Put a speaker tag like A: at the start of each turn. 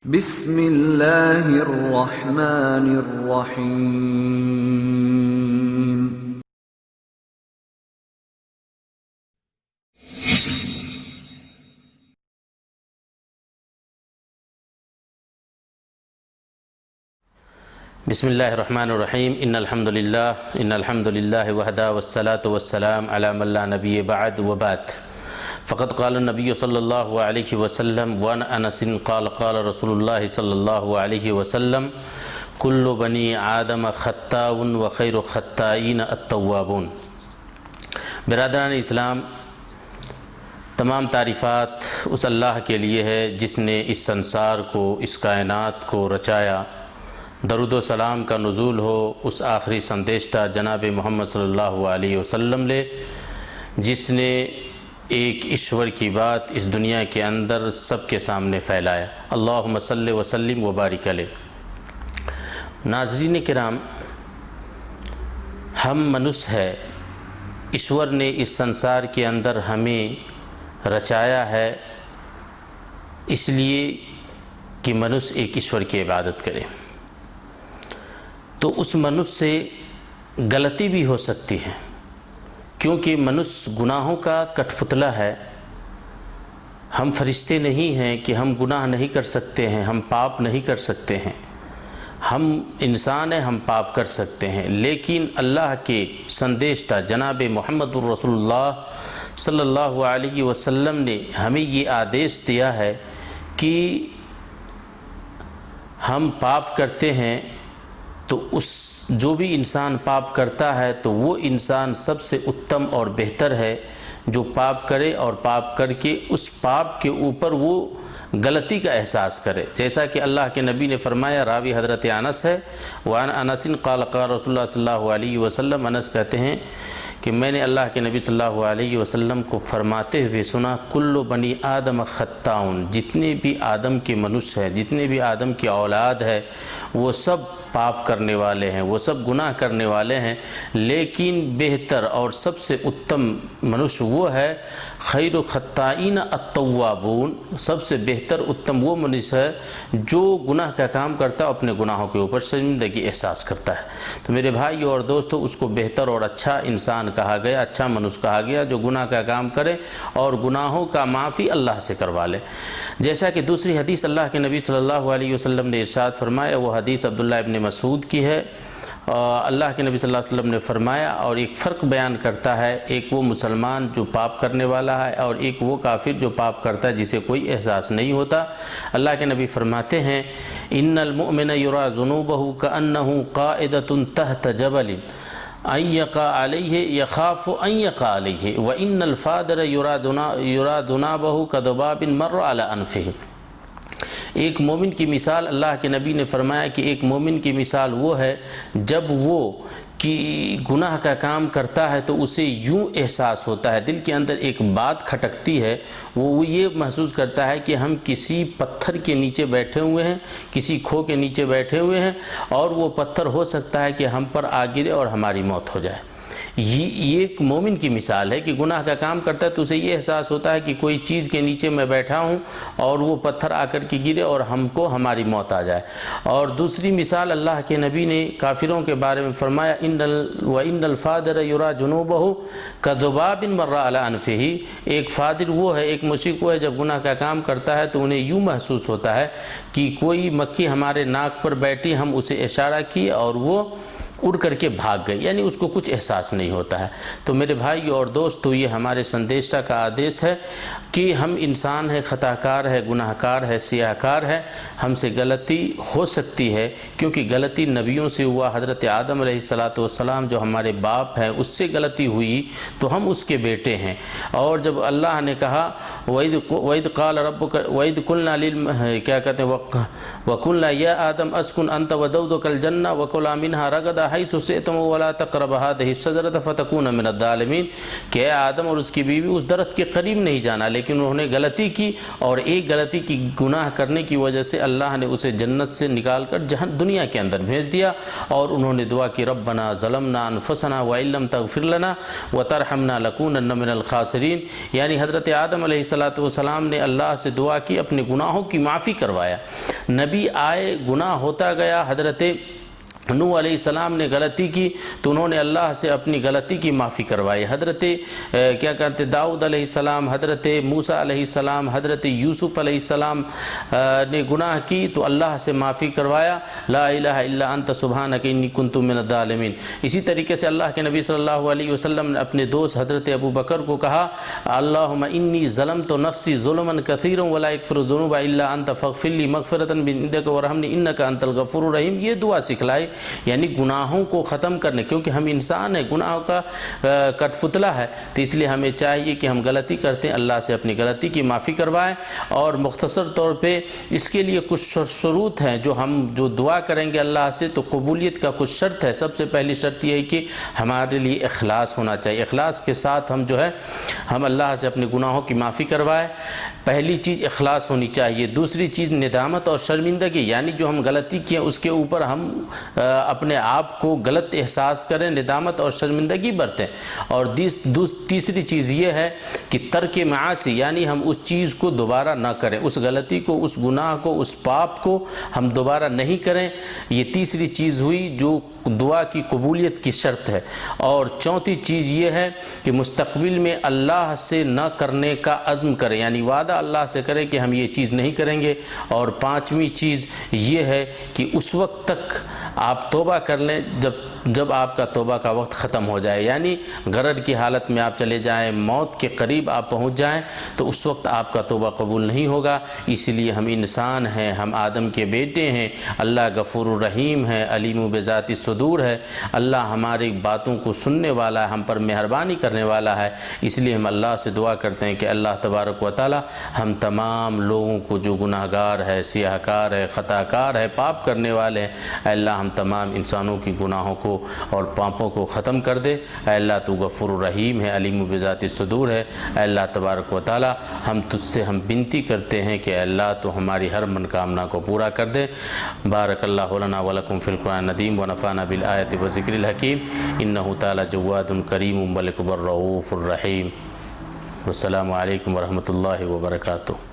A: بسم اللہ الرحمن الرحیم۔
B: بسم اللہ الرحمن الرحیم ان الحمد للہ وحدہ والصلاة والسلام علی من لا نبی بعد وبعد فقد قال النبی صلی اللہ علیہ وسلم وعن انس قال قال رسول اللہ صلی اللہ علیہ وسلم کل بنی آدم خطاء وخیر خطائین التوابون۔ برادران اسلام، تمام تعریفات اس اللہ کے لیے ہے جس نے اس سنسار کو، اس کائنات کو رچایا۔ درود و سلام کا نزول ہو اس آخری سندیشتہ جناب محمد صلی اللہ علیہ وسلم لے، جس نے ایک ایشور کی بات اس دنیا کے اندر سب کے سامنے پھیلایا۔ اللہم صلی وسلم وبارک علیہ۔ ناظرین کرام، ہم منس ہے، ایشور نے اس سنسار کے اندر ہمیں رچایا ہے اس لیے کہ منس ایک ایشور کی عبادت کرے۔ تو اس منس سے غلطی بھی ہو سکتی ہے، کیونکہ منس گناہوں کا کٹ پتلا ہے۔ ہم فرشتے نہیں ہیں کہ ہم گناہ نہیں کر سکتے ہیں، ہم پاپ نہیں کر سکتے ہیں۔ ہم انسان ہیں، ہم پاپ کر سکتے ہیں، لیکن اللہ کے سندیشتہ جناب محمد الرسول اللہ صلی اللہ علیہ وسلم نے ہمیں یہ آدیش دیا ہے کہ ہم پاپ کرتے ہیں تو جو بھی انسان پاپ کرتا ہے تو وہ انسان سب سے اتم اور بہتر ہے جو پاپ کرے اور پاپ کر کے اس پاپ کے اوپر وہ غلطی کا احساس کرے۔ جیسا کہ اللہ کے نبی نے فرمایا، راوی حضرت انس ہے، وعن انس قال قال رسول اللہ صلی اللہ علیہ وسلم، انس کہتے ہیں کہ میں نے اللہ کے نبی صلی اللہ علیہ وسلم کو فرماتے ہوئے سنا، کل بنی آدم خطاء، جتنے بھی آدم کے منس ہیں، جتنے بھی آدم کی اولاد ہے، وہ سب پاپ کرنے والے ہیں، وہ سب گناہ کرنے والے ہیں، لیکن بہتر اور سب سے اتم منش وہ ہے خیر خطائین التوابون، سب سے بہتر اتم وہ منش ہے جو گناہ کا کام کرتا ہے، اپنے گناہوں کے اوپر شرمندگی احساس کرتا ہے۔ تو میرے بھائی اور دوستو، اس کو بہتر اور اچھا انسان کہا گیا، اچھا منش کہا گیا جو گناہ کا کام کرے اور گناہوں کا معافی اللہ سے کروا لے۔ جیسا کہ دوسری حدیث اللہ کے نبی صلی اللہ علیہ وسلم نے ارشاد فرمایا، وہ حدیث عبداللہ ابن مسعود کی ہے۔ اللہ کے نبی صلی اللہ علیہ وسلم نے فرمایا اور ایک فرق بیان کرتا ہے، ایک وہ مسلمان جو پاپ کرنے والا ہے اور ایک وہ کافر جو پاپ کرتا ہے جسے کوئی احساس نہیں ہوتا۔ اللہ کے نبی فرماتے ہیں، ان المؤمن یری ذنوبہ کأنہ قاعدۃ تحت جبل ان یقع علیہ یخاف ان یقع علیہ وان الفاجر یری ذنوبہ کذباب مر علی انفہ۔ ایک مومن کی مثال، اللہ کے نبی نے فرمایا کہ ایک مومن کی مثال وہ ہے جب وہ گناہ کا کام کرتا ہے تو اسے یوں احساس ہوتا ہے، دل کے اندر ایک بات کھٹکتی ہے، وہ یہ محسوس کرتا ہے کہ ہم کسی پتھر کے نیچے بیٹھے ہوئے ہیں، کسی کھو کے نیچے بیٹھے ہوئے ہیں اور وہ پتھر ہو سکتا ہے کہ ہم پر آ گرے اور ہماری موت ہو جائے۔ یہ ایک مومن کی مثال ہے کہ گناہ کا کام کرتا ہے تو اسے یہ احساس ہوتا ہے کہ کوئی چیز کے نیچے میں بیٹھا ہوں اور وہ پتھر آ کر کے گرے اور ہماری موت آ جائے۔ اور دوسری مثال اللہ کے نبی نے کافروں کے بارے میں فرمایا، وَإِنَّ الْفَاجِرَ يُرَى جُنُوبَهُ كَذُبَابٍ مَرَّ عَلَى أَنفِهِ۔ ایک فاجر وہ ہے، ایک مشرک وہ ہے، جب گناہ کا کام کرتا ہے تو انہیں یوں محسوس ہوتا ہے کہ کوئی مکھی ہمارے ناک پر بیٹھی، ہم اسے اشارہ کیے اور وہ اڑ کر کے بھاگ گئے، یعنی اس کو کچھ احساس نہیں ہوتا ہے۔ تو میرے بھائی اور دوستو، یہ ہمارے سندیشتہ کا آدیش ہے کہ ہم انسان ہے، خطا کار ہے، گناہ کار ہے، سیاہ کار ہے، ہم سے غلطی ہو سکتی ہے، کیونکہ غلطی نبیوں سے ہوا۔ حضرت آدم علیہ السلام جو ہمارے باپ ہیں اس سے غلطی ہوئی تو ہم اس کے بیٹے ہیں۔ اور جب اللہ نے کہا وَإِذْ قَالَ رَبُّكَ وَإِذْ قُلْنَا کیا کہتے ہیں وَقُلْنَا يَا آدَمْ أَسْكُنْ أَنْتَ وَزَوْجُكَ الْجَنَّةَ وَكُلَا مِنْهَا رَغَدًا حیث شئتم ولا تقربوا هذه الشجرة فتكونا من الظالمین کہ آدم اور اس کی بیوی اس درخت کے قریب نہیں جانا، لیکن انہوں نے غلطی کی اور ایک غلطی کی گناہ کرنے کی وجہ سے اللہ نے اسے جنت سے نکال کر دنیا کے اندر بھیج دیا، اور انہوں نے دعا کی ربنا ظلمنا انفسنا وان لم تغفر لنا وترحمنا لنکونن من الخاسرین، یعنی حضرت آدم علیہ السلام نے اللہ سے دعا کی، اپنے گناہوں کی معافی کروایا، نبی آئے گناہ ہوتا گیا، حضرت نوح علیہ السلام نے غلطی کی تو انہوں نے اللہ سے اپنی غلطی کی معافی کروائی، حضرت داؤد علیہ السلام، حضرت موسیٰ علیہ السلام، حضرت یوسف علیہ السلام نے گناہ کی تو اللہ سے معافی کروایا، لا الہ الا انت سبحانک انی کنت من الظالمین۔ اسی طریقے سے اللہ کے نبی صلی اللہ علیہ وسلم نے اپنے دوست حضرت ابو بکر کو کہا اللہم انی ظلمت نفسی ظلما کثیرا ولا یغفر الذنوب الا انت فاغفر لی مغفرۃ من عندک وارحمنی انک انت الغفور الرحیم، یہ دعا سکھلائی، یعنی گناہوں کو ختم کرنے، کیونکہ ہم انسان ہیں، گناہوں کا کٹ پتلا ہے، تو اس لیے ہمیں چاہیے کہ ہم غلطی کرتے ہیں اللہ سے اپنی غلطی کی معافی کروائیں، اور مختصر طور پہ اس کے لیے کچھ شروط ہیں جو دعا کریں گے اللہ سے تو قبولیت کا کچھ شرط ہے۔ سب سے پہلی شرط یہ ہے کہ ہمارے لیے اخلاص ہونا چاہیے، اخلاص کے ساتھ ہم اللہ سے اپنے گناہوں کی معافی کروائیں، پہلی چیز اخلاص ہونی چاہیے، دوسری چیز ندامت اور شرمندگی، یعنی جو ہم غلطی کیے اس کے اوپر ہم اپنے آپ کو غلط احساس کریں، ندامت اور شرمندگی برتیں، اور تیسری چیز یہ ہے کہ ترک معاصی، یعنی ہم اس چیز کو دوبارہ نہ کریں، اس غلطی کو، اس گناہ کو، اس پاپ کو ہم دوبارہ نہیں کریں، یہ تیسری چیز ہوئی جو دعا کی قبولیت کی شرط ہے۔ اور چوتھی چیز یہ ہے کہ مستقبل میں اللہ سے نہ کرنے کا عزم کریں، یعنی وعدہ اللہ سے کریں کہ ہم یہ چیز نہیں کریں گے، اور پانچویں چیز یہ ہے کہ اس وقت تک آپ توبہ کر لیں جب آپ کا توبہ کا وقت ختم ہو جائے، یعنی غرر کی حالت میں آپ چلے جائیں، موت کے قریب آپ پہنچ جائیں تو اس وقت آپ کا توبہ قبول نہیں ہوگا۔ اس لیے ہم انسان ہیں، ہم آدم کے بیٹے ہیں، اللہ غفور الرحیم ہے، علیم بذات الصدور ہے، اللہ ہماری باتوں کو سننے والا ہے، ہم پر مہربانی کرنے والا ہے، اس لیے ہم اللہ سے دعا کرتے ہیں کہ اللہ تبارک و تعالی ہم تمام لوگوں کو جو گناہ گار ہے، سیاہ کار ہے، خطا کار ہے، پاپ کرنے والے ہیں، اے اللہ ہم تمام انسانوں کی گناہوں کو اور پاپوں کو ختم کر دے، اے اللہ تو غفور الرحیم ہے، علیم بذات الصدور ہے، اے اللہ تبارک و تعالی ہم تجھ سے بنتی کرتے ہیں کہ اے اللہ تو ہماری ہر من کامنا کو پورا کر دے۔ بارک اللہ لنا ولکم فی القرآن العظیم ونفعنا بالآیات والذکر الحکیم، انہ تعالی جواد کریم ملک الرؤوف الرحیم۔ والسلام علیکم ورحمۃ اللہ وبرکاتہ۔